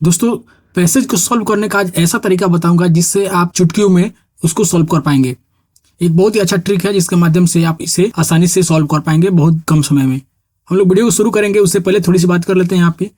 दोस्तों, पैसेज को सॉल्व करने का आज ऐसा तरीका बताऊंगा जिससे आप चुटकियों में उसको सॉल्व कर पाएंगे। एक बहुत ही अच्छा ट्रिक है जिसके माध्यम से आप इसे आसानी से सॉल्व कर पाएंगे बहुत कम समय में। हम लोग वीडियो को शुरू करेंगे उससे पहले थोड़ी सी बात कर लेते हैं यहाँ पे।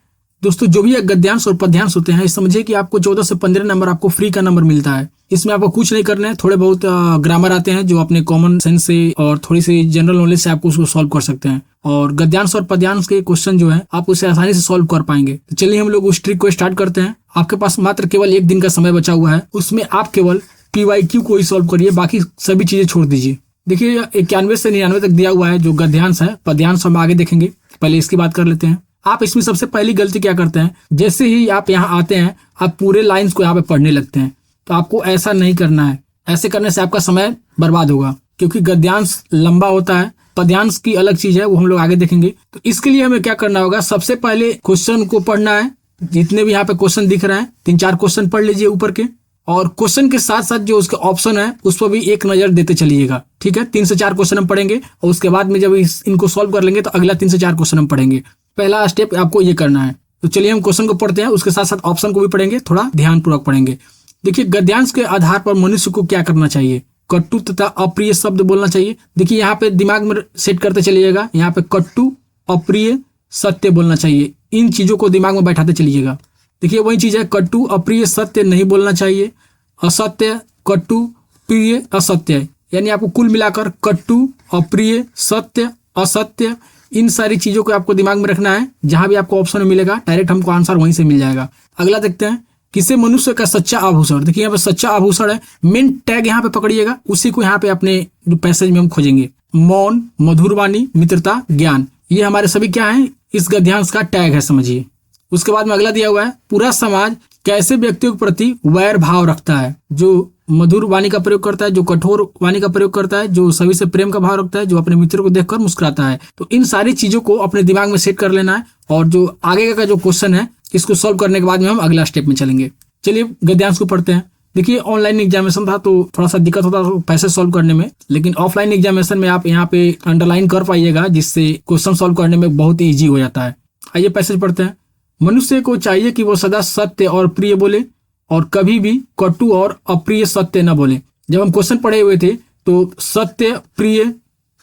दोस्तों, जो भी गद्यांश और पद्यांश होते हैं, समझिए कि आपको 14 से 15 नंबर आपको फ्री का नंबर मिलता है। इसमें आपको कुछ नहीं करना है, थोड़े बहुत ग्रामर आते हैं जो अपने कॉमन सेंस से और थोड़ी सी जनरल नॉलेज से आपको उसको सॉल्व कर सकते हैं। और गद्यांश और पद्यांश के क्वेश्चन जो है आप उसे आसानी से सॉल्व कर पाएंगे। तो चलिए हम लोग उस ट्रिक को स्टार्ट करते हैं। आपके पास मात्र केवल 1 दिन का समय बचा हुआ है, उसमें आप केवल PYQ को ही सॉल्व करिए, बाकी सभी चीजें छोड़ दीजिए। देखिए 91 से 99 तक दिया हुआ है जो गद्यांश है। पद्यांश हम आगे देखेंगे, पहले इसकी बात कर लेते हैं। आप इसमें सबसे पहली गलती क्या करते हैं, जैसे ही आप यहाँ आते हैं आप पूरे लाइंस को यहाँ पे पढ़ने लगते हैं। तो आपको ऐसा नहीं करना है, ऐसे करने से आपका समय बर्बाद होगा, क्योंकि गद्यांश लंबा होता है, पद्यांश की अलग चीज है, वो हम लोग आगे देखेंगे। तो इसके लिए हमें क्या करना होगा, सबसे पहले क्वेश्चन को पढ़ना है। जितने भी यहाँ पे क्वेश्चन दिख रहे हैं 3-4 क्वेश्चन पढ़ लीजिए ऊपर के, और क्वेश्चन के साथ साथ जो उसके ऑप्शन है उस पर भी एक नजर देते चलिएगा। ठीक है, 3 से 4 क्वेश्चन हम पढ़ेंगे और उसके बाद में जब इनको सॉल्व कर लेंगे तो अगला 3 से 4 क्वेश्चन हम पढ़ेंगे। पहला स्टेप आपको ये करना है। तो चलिए हम क्वेश्चन को पढ़ते हैं, उसके साथ साथ ऑप्शन को भी पढ़ेंगे, थोड़ा ध्यानपूर्वक पढ़ेंगे। देखिए, गद्यांश के आधार पर मनुष्य को क्या करना चाहिए, कट्टू तथा अप्रिय शब्द बोलना चाहिए। देखिए यहाँ पे दिमाग में सेट करते चलिएगा, यहाँ पे कट्टू, अप्रिय, सत्य बोलना चाहिए। इन चीजों को दिमाग में बैठाते चलिएगा। देखिए वही चीज है, कट्टू, अप्रिय, सत्य नहीं बोलना चाहिए। असत्य, कट्टू, प्रिय, असत्य, यानी आपको कुल मिलाकर कट्टू, अप्रिय, सत्य, असत्य, इन सारी चीजों को आपको दिमाग में रखना है। जहां भी आपको ऑप्शन मिलेगा डायरेक्ट हमको आंसर वहीं से मिल जाएगा। अगला देखते हैं, किसे मनुष्य का सच्चा आभूषण। देखिए यहाँ पे सच्चा आभूषण है, मेन टैग यहाँ पे पकड़िएगा, उसी को यहाँ पे अपने पैसेज में हम खोजेंगे। मौन, मधुर वाणी, मित्रता, ज्ञान, ये हमारे सभी क्या है, इस गद्यांश का टैग है, समझिए। उसके बाद में अगला दिया हुआ है, पूरा समाज कैसे व्यक्तियों के प्रति वैर भाव रखता है। जो मधुर वाणी का प्रयोग करता है, जो कठोर वाणी का प्रयोग करता है, जो सभी से प्रेम का भाव रखता है, जो अपने मित्रों को देखकर मुस्कुराता है। तो इन सारी चीजों को अपने दिमाग में सेट कर लेना है। और जो आगे का जो क्वेश्चन है इसको सॉल्व करने के बाद में हम अगला स्टेप में चलेंगे। चलिए गद्यांश को पढ़ते हैं। देखिए ऑनलाइन एग्जामिनेशन था तो थोड़ा सा दिक्कत होता था पैसे सॉल्व करने में, लेकिन ऑफलाइन एग्जामिनेशन में आप यहाँ पे अंडरलाइन कर पाइएगा, जिससे क्वेश्चन सॉल्व करने में बहुत ईजी हो जाता है। आइए पैसेज पढ़ते हैं। मनुष्य को चाहिए कि वो सदा सत्य और प्रिय बोले और कभी भी कटु और अप्रिय सत्य न बोले। जब हम क्वेश्चन पढ़े हुए थे तो सत्य, प्रिय,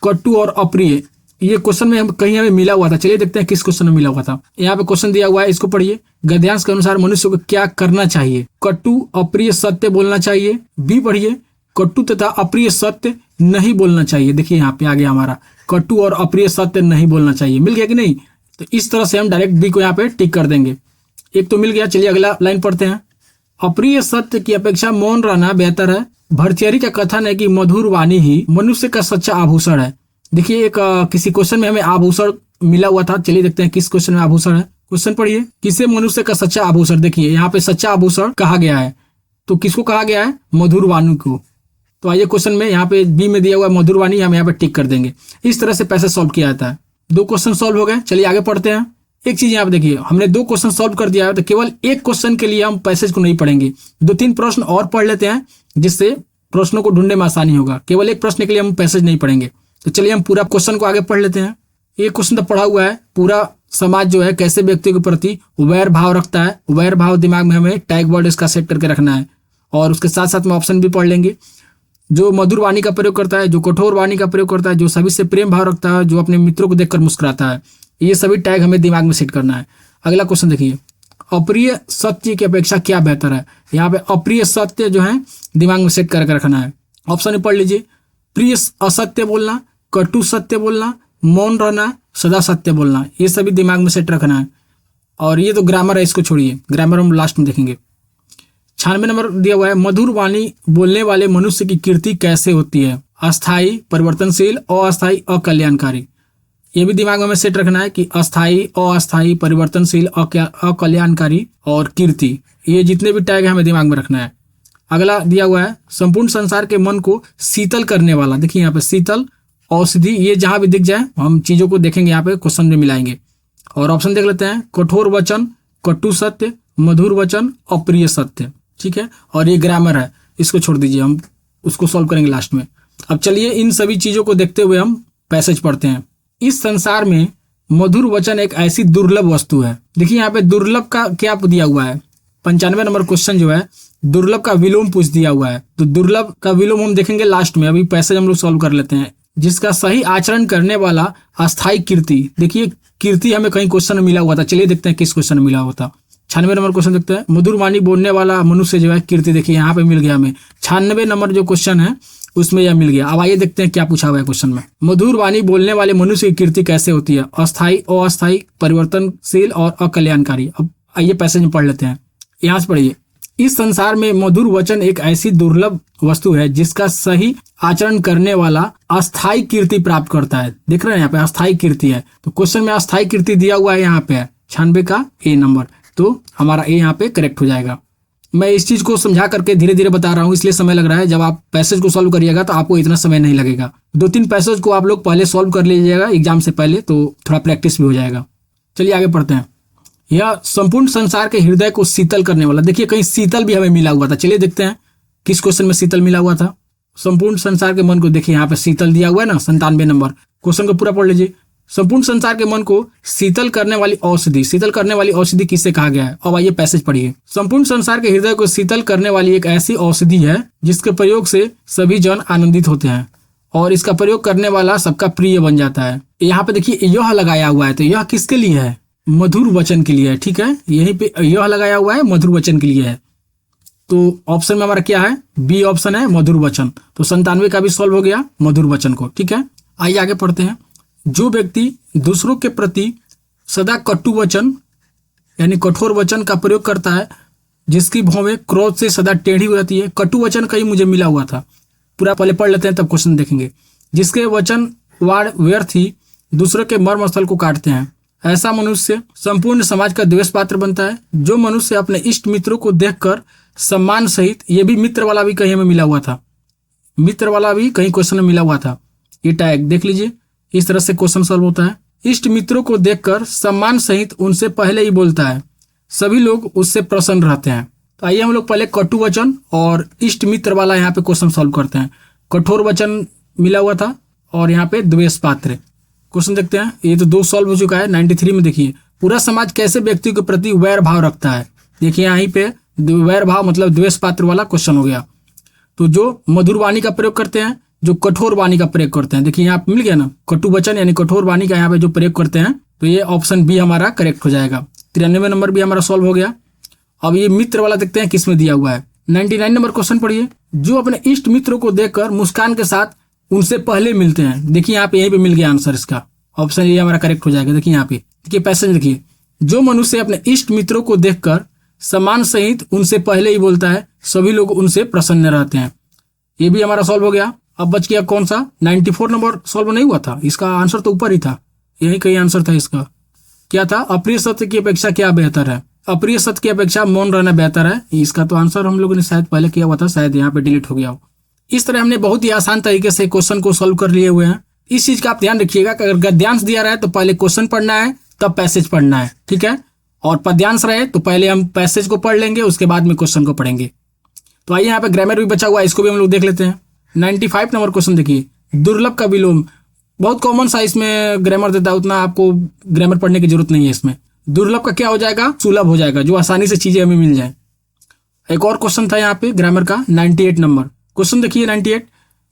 कटु और अप्रिय, ये क्वेश्चन में हम कहीं हमें मिला हुआ था। चलिए देखते हैं किस क्वेश्चन में मिला हुआ था। यहाँ पे क्वेश्चन दिया हुआ है, इसको पढ़िए। गद्यांश के अनुसार मनुष्य को क्या करना चाहिए, कटु, अप्रिय, सत्य बोलना चाहिए। बी पढ़िए, कटु तथा अप्रिय सत्य नहीं बोलना चाहिए। देखिए यहाँ पे आ गया हमारा, कटु और अप्रिय सत्य नहीं बोलना चाहिए। मिल गया कि नहीं? तो इस तरह से हम डायरेक्ट बी को यहाँ पे टिक कर देंगे। एक तो मिल गया। चलिए अगला लाइन पढ़ते हैं। अप्रिय सत्य की अपेक्षा मौन रहना बेहतर है। भर्तृहरि का कथन है कि मधुर वाणी ही मनुष्य का सच्चा आभूषण है। देखिए एक किसी क्वेश्चन में हमें आभूषण मिला हुआ था। चलिए देखते हैं किस क्वेश्चन में आभूषण है। क्वेश्चन पढ़िए, किसे मनुष्य का सच्चा आभूषण। देखिए यहाँ पे सच्चा आभूषण कहा गया है, तो किसको कहा गया है, मधुर वाणी को। तो आइए क्वेश्चन में यहाँ पे बी में दिया हुआ मधुर वाणी, हम यहाँ पे टिक कर देंगे। इस तरह से पैसे सॉल्व किया जाता है। 2 क्वेश्चन सॉल्व हो गए। चलिए आगे पढ़ते हैं। एक चीज यहाँ पे देखिए, हमने 2 क्वेश्चन सॉल्व कर दिया है, तो केवल एक क्वेश्चन के लिए हम पैसेज को नहीं पढ़ेंगे, 2-3 प्रश्न और पढ़ लेते हैं, जिससे प्रश्नों को ढूंढने में आसानी होगा। केवल एक प्रश्न के लिए हम पैसेज नहीं पढ़ेंगे। तो चलिए हम पूरा क्वेश्चन को आगे पढ़ लेते हैं। एक क्वेश्चन तो पढ़ा हुआ है, पूरा समाज जो है कैसे व्यक्ति के प्रति वैर भाव रखता है। वैर भाव दिमाग में हमें टैग वर्ड इसका सेट करके रखना है, और उसके साथ साथ में ऑप्शन भी पढ़ लेंगे। जो मधुर वाणी का प्रयोग करता है, जो कठोर वाणी का प्रयोग करता है, जो सभी से प्रेम भाव रखता है, जो अपने मित्रों को देखकर मुस्कुराता है, ये सभी टैग हमें दिमाग में सेट करना है। अगला क्वेश्चन देखिए, अप्रिय सत्य की अपेक्षा क्या बेहतर है। यहाँ पे अप्रिय सत्य जो है दिमाग में सेट करके रखना है। ऑप्शन में पढ़ लीजिए, प्रिय असत्य बोलना, कटु सत्य बोलना, मौन रहना, सदा सत्य बोलना, ये सभी दिमाग में सेट रखना है। और ये तो ग्रामर है, इसको छोड़िए, ग्रामर हम लास्ट में देखेंगे। 96 नंबर दिया हुआ है, मधुर वाणी बोलने वाले मनुष्य की कीर्ति कैसे होती है, अस्थायी, परिवर्तनशील, अस्थायी, अकल्याणकारी। ये भी दिमाग में हमें सेट रखना है कि अस्थायी, अस्थायी, परिवर्तनशील, अकल्याणकारी और कीर्ति, ये जितने भी टैग है हमें दिमाग में रखना है। अगला दिया हुआ है, संपूर्ण संसार के मन को शीतल करने वाला। देखिए यहाँ पे शीतल, औषधि, ये जहां भी दिख जाए हम चीजों को देखेंगे, यहाँ पे क्वेश्चन में मिलाएंगे। और ऑप्शन देख लेते हैं, कठोर वचन, कटु सत्य, मधुर वचन, अप्रिय सत्य। ठीक है, और ये ग्रामर है, इसको छोड़ दीजिए, हम उसको सॉल्व करेंगे लास्ट में। अब चलिए इन सभी चीजों को देखते हुए हम पैसेज पढ़ते हैं। इस संसार में मधुर वचन एक ऐसी दुर्लभ वस्तु है। देखिए यहाँ पे दुर्लभ का क्या दिया हुआ है, 95 नंबर क्वेश्चन जो है दुर्लभ का विलोम पूछ दिया हुआ है। तो दुर्लभ का विलोम हम देखेंगे लास्ट में, अभी पैसेज हम लोग सॉल्व कर लेते हैं। जिसका सही आचरण करने वाला अस्थायी कीर्ति, देखिए कीर्ति हमें कहीं क्वेश्चन में मिला हुआ था, चलिए देखते हैं किस क्वेश्चन में मिला हुआ था। 96 नंबर क्वेश्चन देखते हैं। मधुर वाणी बोलने वाला मनुष्य जो है कीर्ति, देखिए यहाँ पे मिल गया हमें। 96 नंबर जो क्वेश्चन है उसमें यह मिल गया। अब आइए देखते हैं क्या पूछा हुआ है क्वेश्चन में। मधुर वाणी बोलने वाले मनुष्य की कीर्ति कैसे होती है? अस्थायी, अस्थायी, परिवर्तनशील और अकल्याणकारी। अब आइए पैसेज में पढ़ लेते हैं, यहाँ से पढ़िए। इस संसार में मधुर वचन एक ऐसी दुर्लभ वस्तु है जिसका सही आचरण करने वाला अस्थायी कीर्ति प्राप्त करता है। देख रहे हैं यहाँ पे अस्थायी कीर्ति है, तो क्वेश्चन में अस्थायी कीर्ति दिया हुआ है, यहाँ पे है 96 का ए नंबर, तो हमारा ए यहाँ पे करेक्ट हो जाएगा। मैं इस चीज को समझा करके धीरे धीरे बता रहा हूँ, इसलिए समय लग रहा है। जब आप पैसेज को सॉल्व करिएगा तो आपको इतना समय नहीं लगेगा। 2-3 पैसेज को आप लोग पहले सॉल्व कर लीजिएगा एग्जाम से पहले, तो थोड़ा प्रैक्टिस भी हो जाएगा। चलिए आगे पढ़ते हैं। यह संपूर्ण संसार के हृदय को शीतल करने वाला, देखिए कहीं शीतल भी हमें मिला हुआ था, चलिए देखते हैं किस क्वेश्चन में शीतल मिला हुआ था। संपूर्ण संसार के मन को, देखिए यहाँ पे शीतल दिया हुआ है ना, 97 नंबर। क्वेश्चन को पूरा पढ़ लीजिए। संपूर्ण संसार के मन को शीतल करने वाली औषधि, शीतल करने वाली औषधि किससे कहा गया है? अब आइए पैसेज पढ़िए। संपूर्ण संसार के हृदय को शीतल करने वाली एक ऐसी औषधि है जिसके प्रयोग से सभी जन आनंदित होते हैं और इसका प्रयोग करने वाला सबका प्रिय बन जाता है। यहाँ पे देखिए यह लगाया हुआ है, तो यह किसके लिए है? मधुर वचन के लिए है, ठीक है। यहीं पे यह लगाया हुआ है, मधुर वचन के लिए है। तो ऑप्शन में हमारा क्या है? बी ऑप्शन है, मधुर वचन। तो 97 का भी सॉल्व हो गया मधुर वचन को, ठीक है। आइए आगे पढ़ते हैं। जो व्यक्ति दूसरों के प्रति सदा कटु वचन यानी कठोर वचन का प्रयोग करता है, जिसकी भौवें क्रोध से सदा टेढ़ी हो जाती है। कटु वचन कहीं मुझे मिला हुआ था, पूरा पहले पढ़ लेते हैं तब क्वेश्चन देखेंगे। जिसके वचन वाण व्यर्थ ही दूसरों के मर्म स्थल को काटते हैं, ऐसा मनुष्य संपूर्ण समाज का द्वेष पात्र बनता है। जो मनुष्य अपने इष्ट मित्रों को देखकर सम्मान सहित, ये भी मित्र वाला भी कहीं हमें मिला हुआ था, मित्र वाला भी कहीं क्वेश्चन में मिला हुआ था, ये टैग देख लीजिए। इस तरह से क्वेश्चन सॉल्व होता है। इष्ट मित्रों को देखकर सम्मान सहित उनसे पहले ही बोलता है, सभी लोग उससे प्रसन्न रहते हैं। तो आइए हम लोग पहले कटु वचन और इष्ट मित्र वाला यहाँ पे क्वेश्चन सॉल्व करते हैं। कठोर वचन मिला हुआ था और यहाँ पे द्वेष पात्र क्वेश्चन देखते हैं। ये तो 2 सॉल्व हो चुका है। 93 में देखिए, पूरा समाज कैसे व्यक्ति के प्रति वैर भाव रखता है। देखिए यहीं पे वैर भाव मतलब द्वेष पात्र वाला क्वेश्चन हो गया। तो जो मधुर वाणी का प्रयोग करते हैं, जो कठोर वाणी का प्रयोग करते हैं, देखिए यहाँ पे मिल गया ना, कटु वचन यानी कठोर वाणी का यहाँ पे जो प्रयोग करते हैं, तो ये ऑप्शन बी हमारा करेक्ट हो जाएगा। 93 नंबर भी हमारा सॉल्व हो गया। अब ये मित्र वाला देखते हैं किसमें दिया हुआ है। 99 नंबर क्वेश्चन पढ़िए। जो अपने इष्ट मित्रों को देखकर मुस्कान के साथ उनसे पहले मिलते हैं, देखिए यहाँ पे यहीं पे मिल गया आंसर, इसका ऑप्शन ये हमारा करेक्ट हो जाएगा। देखिए यहाँ पे देखिए पैसेज देखिए। जो मनुष्य अपने इष्ट मित्रों को देखकर सम्मान सहित उनसे पहले ही बोलता है, सभी लोग उनसे प्रसन्न रहते हैं, ये भी हमारा सॉल्व हो गया। अब बच गया कौन सा? 94 नंबर सॉल्व नहीं हुआ था, इसका आंसर तो ऊपर ही था, यही कहीं आंसर था इसका। क्या था? अप्रिय सत्य की अपेक्षा क्या बेहतर है? अप्रिय सत्य की अपेक्षा मौन रहना बेहतर है। इसका तो आंसर हम लोगों ने शायद पहले किया हुआ था, शायद यहाँ पे डिलीट हो गया हो। इस तरह हमने बहुत ही आसान तरीके से क्वेश्चन को सॉल्व कर लिए हुए हैं। इस चीज का आप ध्यान रखिएगा कि अगर गद्यांश दिया रहा है तो पहले क्वेश्चन पढ़ना है, तब पैसेज पढ़ना है, ठीक है। और पद्यांश रहे तो पहले हम पैसेज को पढ़ लेंगे, उसके बाद में क्वेश्चन को पढ़ेंगे। तो आइए यहाँ पे ग्रामर भी बचा हुआ है, इसको भी हम लोग देख लेते हैं। 95 नंबर क्वेश्चन देखिए। दुर्लभ का विलोम, बहुत कॉमन सा इसमें ग्रामर देता है, उतना आपको ग्रामर पढ़ने की जरूरत नहीं है इसमें। दुर्लभ का क्या हो जाएगा? सुलभ हो जाएगा, जो आसानी से चीजें हमें मिल जाए। एक और क्वेश्चन था यहाँ पे ग्रामर का 98 नंबर क्वेश्चन देखिए। 98,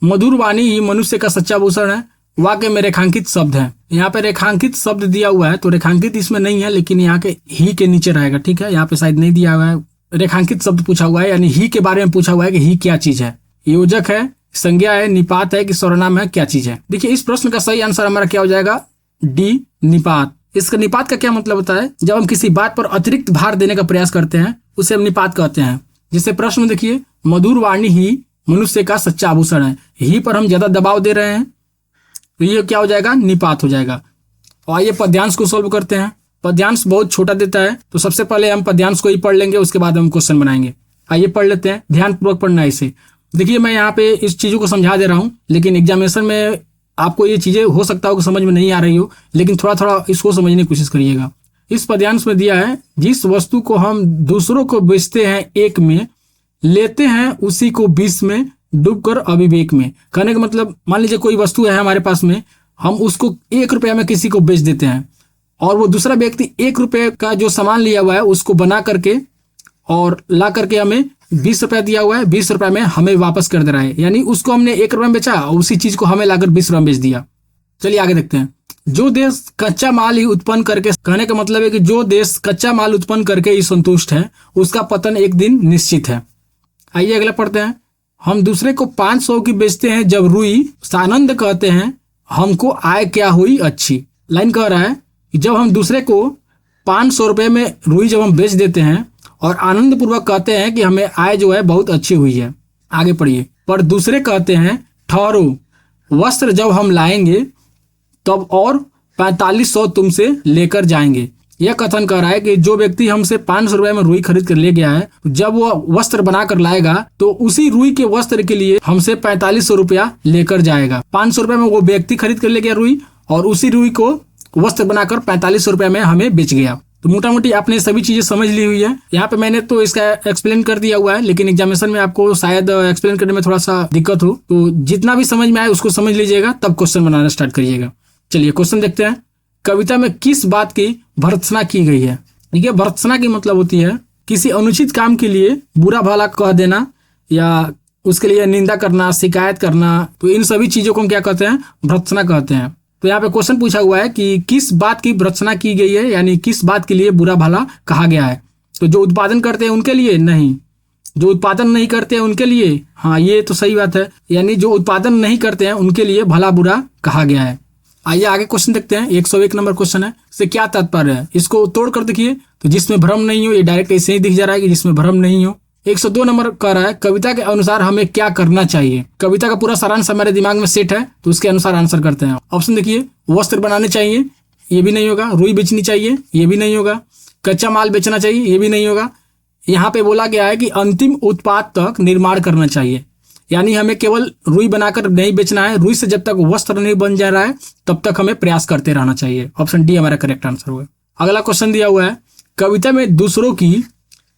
मधुर वाणी ही मनुष्य का सच्चा भूषण है, वाक्य में रेखांकित शब्द है। यहाँ पे रेखांकित शब्द दिया हुआ है, तो रेखांकित इसमें नहीं है, लेकिन यहाँ के ही के नीचे रहेगा, ठीक है। यहाँ पे शायद नहीं दिया हुआ है, रेखांकित शब्द पूछा हुआ है, यानी ही के बारे में पूछा हुआ है कि ही क्या चीज है, योजक है, संज्ञा है, निपात है कि सर्वनाम है, क्या चीज है। देखिए इस प्रश्न का सही आंसर हमारा क्या हो जाएगा? डी, निपात। इसका निपात का क्या मतलब होता है? जब हम किसी बात पर अतिरिक्त भार देने का प्रयास करते हैं उसे हम निपात कहते हैं। जैसे प्रश्न में देखिए, मधुर वाणी ही मनुष्य का सच्चा आभूषण है, ही पर हम ज्यादा दबाव दे रहे हैं, तो ये क्या हो जाएगा? निपात हो जाएगा। और आइए पद्यांश को सोल्व करते हैं। पद्यांश बहुत छोटा देता है, तो सबसे पहले हम पद्यांश को ही पढ़ लेंगे, उसके बाद हम क्वेश्चन बनाएंगे। आइए पढ़ लेते हैं, ध्यानपूर्वक पढ़ना है इसे। देखिए मैं यहाँ पे इस चीजों को समझा दे रहा हूँ, लेकिन एग्जामिनेशन में आपको ये चीजें हो सकता हो कि समझ में नहीं आ रही हो, लेकिन थोड़ा थोड़ा इसको समझने की कोशिश करिएगा। इस पद्यांश में दिया है, जिस वस्तु को हम दूसरों को बेचते हैं 1 में, लेते हैं उसी को 20 में, डूबकर अविवेक में। कहने का मतलब, मान लीजिए कोई वस्तु है हमारे पास में, हम उसको 1 रुपया में किसी को बेच देते हैं, और वो दूसरा व्यक्ति 1 रुपये का जो सामान लिया हुआ है उसको बना करके और ला करके हमें 20 रुपया दिया हुआ है, 20 रुपया में हमें वापस कर दे रहा है। यानी उसको हमने 1 रुपये में बेचा और उसी चीज को हमें लाकर 20 रुपये में बेच दिया। चलिए आगे देखते हैं। जो देश कच्चा माल ही उत्पन्न करके, कहने का मतलब है कि जो देश कच्चा माल उत्पन्न करके ही संतुष्ट है उसका पतन एक दिन निश्चित है। आइए अगला पढ़ते हैं। हम दूसरे को 500 की बेचते हैं जब रुई, सानंद कहते हैं हमको आय क्या हुई अच्छी। लाइन कह रहा है कि जब हम दूसरे को 500 रुपये में रुई जब हम बेच देते हैं और आनंद पूर्वक कहते हैं कि हमें आय जो है बहुत अच्छी हुई है। आगे पढ़िए। पर दूसरे कहते हैं ठहरो, वस्त्र जब हम लाएंगे तब और 4500 तुमसे लेकर जाएंगे। यह कथन कर रहा है कि जो व्यक्ति हमसे 500 रुपये में रुई खरीद कर ले गया है, जब वो वस्त्र बना कर लाएगा तो उसी रुई के वस्त्र के लिए हमसे 4500 रुपया लेकर जाएगा। 500 रुपये में वो व्यक्ति खरीद कर ले गया रुई और उसी रुई को वस्त्र बनाकर 4500 रुपये में हमें बेच गया। तो मोटा मोटी आपने सभी चीजें समझ ली हुई है। यहाँ पे मैंने तो इसका एक्सप्लेन कर दिया हुआ है, लेकिन एग्जामिनेशन में आपको शायद एक्सप्लेन करने में थोड़ा सा दिक्कत हो, तो जितना भी समझ में आए उसको समझ लीजिएगा, तब क्वेश्चन बनाना स्टार्ट करिएगा। चलिए क्वेश्चन देखते हैं। कविता में किस बात की भर्त्सना की गई है? देखिए, भर्त्सना की मतलब होती है किसी अनुचित काम के लिए बुरा भला कह देना या उसके लिए निंदा करना, शिकायत करना। तो इन सभी चीजों को हम क्या कहते हैं? भर्त्सना कहते हैं। तो यहाँ पे क्वेश्चन पूछा हुआ है कि किस बात की भर्त्सना की गई है, यानी किस बात के लिए बुरा भला कहा गया है। तो जो उत्पादन करते हैं उनके लिए नहीं, जो उत्पादन नहीं करते हैं उनके लिए, हाँ ये तो सही बात है, यानी जो उत्पादन नहीं करते हैं उनके लिए भला बुरा कहा गया है। आइए आगे क्वेश्चन देखते हैं। 101 नंबर क्वेश्चन है। इससे क्या तात्पर्य है? इसको तोड़ कर देखिए। तो जिसमें भ्रम नहीं हो, ये डायरेक्ट ऐसे ही दिख जा रहा है कि जिसमें भ्रम नहीं हो। 102 नंबर कह रहा है कविता के अनुसार हमें क्या करना चाहिए। कविता का पूरा सारांश हमारे दिमाग में सेट है, तो उसके अनुसार आंसर करते हैं। ऑप्शन देखिए। वस्त्र बनाने चाहिए, ये भी नहीं होगा। रुई बेचनी चाहिए, ये भी नहीं होगा। कच्चा माल बेचना चाहिए, ये भी नहीं होगा। यहाँ पे बोला गया है कि अंतिम उत्पाद तक निर्माण करना चाहिए, यानी हमें केवल रुई बनाकर नहीं बेचना है। रुई से जब तक वस्त्र नहीं बन जा रहा है तब तक हमें प्रयास करते रहना चाहिए। ऑप्शन डी हमारा करेक्ट आंसर होगा। अगला क्वेश्चन दिया हुआ है कविता में दूसरों की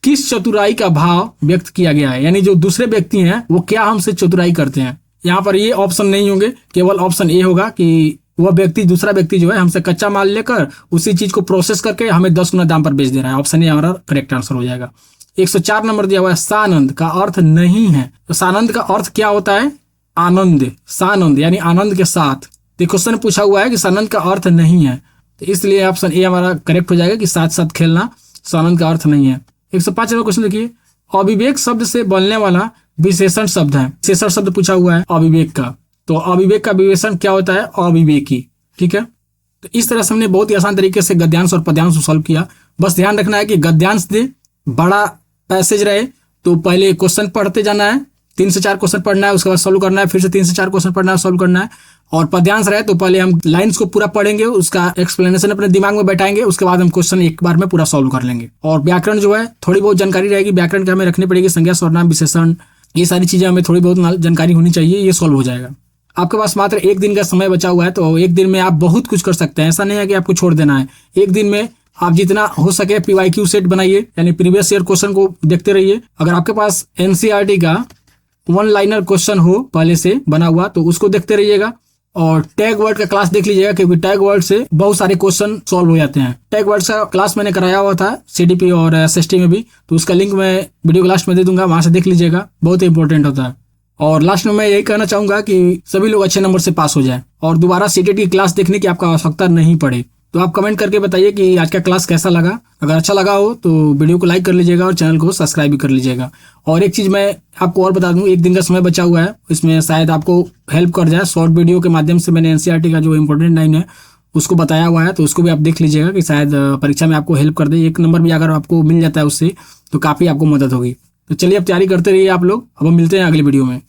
किस चतुराई का भाव व्यक्त किया गया है, यानी जो दूसरे व्यक्ति हैं वो क्या हमसे चतुराई करते हैं। यहाँ पर ये ऑप्शन नहीं होंगे, केवल ऑप्शन ए होगा कि वह व्यक्ति, दूसरा व्यक्ति जो है हमसे कच्चा माल लेकर उसी चीज को प्रोसेस करके हमें 10 गुना दाम पर बेच दे रहा है। ऑप्शन ए हमारा करेक्ट आंसर हो जाएगा। 104 नंबर दिया हुआ है सानंद का अर्थ नहीं है। तो सानंद का अर्थ क्या होता है? आनंद, सानंद यानी आनंद के साथ। तो क्वेश्चन पूछा हुआ है कि सानंद का अर्थ नहीं है, तो इसलिए ऑप्शन ए हमारा करेक्ट हो जाएगा कि साथ साथ खेलना सानंद का अर्थ नहीं है। 105 नंबर क्वेश्चन देखिए। अविवेक शब्द से बनने वाला विशेषण शब्द है। विशेषण शब्द पूछा हुआ है अविवेक का, तो अविवेक का विशेषण क्या होता है? अविवेकी। ठीक है, तो इस तरह से हमने बहुत ही आसान तरीके से गद्यांश और पद्यांश को सॉल्व किया। बस ध्यान रखना है कि गद्यांश दे बड़ा पैसेज रहे तो पहले क्वेश्चन पढ़ते जाना है, 3 से 4 क्वेश्चन पढ़ना है, उसके बाद सॉल्व करना है, फिर से 3 से 4 क्वेश्चन पढ़ना है, सॉल्व करना है। और पद्यांश रहे तो पहले हम लाइंस को पूरा पढ़ेंगे, उसका एक्सप्लेनेशन अपने दिमाग में बैठाएंगे, उसके बाद हम क्वेश्चन एक बार में पूरा सॉल्व कर लेंगे। और व्याकरण जो है थोड़ी बहुत जानकारी रहेगी, व्याकरण की हमें रखनी पड़ेगी, संज्ञा सर्वनाम विशेषण, ये सारी चीजें हमें थोड़ी बहुत जानकारी होनी चाहिए, ये सॉल्व हो जाएगा। आपके पास मात्र 1 दिन का समय बचा हुआ है, तो 1 दिन में आप बहुत कुछ कर सकते हैं। ऐसा नहीं है कि आपको छोड़ देना है। 1 दिन में आप जितना हो सके PYQ सेट बनाइए, यानी प्रीवियस ईयर क्वेश्चन को देखते रहिए। अगर आपके पास NCERT का 1 लाइनर क्वेश्चन हो पहले से बना हुआ तो उसको देखते रहिएगा। और टैग वर्ड का क्लास देख लीजिएगा, क्योंकि टैग वर्ड से बहुत सारे क्वेश्चन सॉल्व हो जाते हैं। टैग वर्ड का क्लास मैंने कराया हुआ था CDP और SST में भी, तो उसका लिंक मैं वीडियो के लास्ट में दे दूंगा, वहां से देख लीजिएगा, बहुत ही इंपॉर्टेंट होता है। और लास्ट में मैं यही कहना चाहूंगा कि सभी लोग अच्छे नंबर से पास हो जाए और दोबारा CTET की क्लास देखने की आपको आवश्यकता नहीं पड़े। तो आप कमेंट करके बताइए कि आज का क्लास कैसा लगा। अगर अच्छा लगा हो तो वीडियो को लाइक कर लीजिएगा और चैनल को सब्सक्राइब भी कर लीजिएगा। और एक चीज़ मैं आपको और बता दूं, 1 दिन का समय बचा हुआ है, इसमें शायद आपको हेल्प कर जाए। शॉर्ट वीडियो के माध्यम से मैंने NCERT का जो इंपॉर्टेंट लाइन है उसको बताया हुआ है, तो उसको भी आप देख लीजिएगा कि शायद परीक्षा में आपको हेल्प कर दे। 1 नंबर भी अगर आपको मिल जाता है उससे तो काफ़ी आपको मदद होगी। तो चलिए अब तैयारी करते रहिए आप लोग। अब हम मिलते हैं अगली वीडियो में।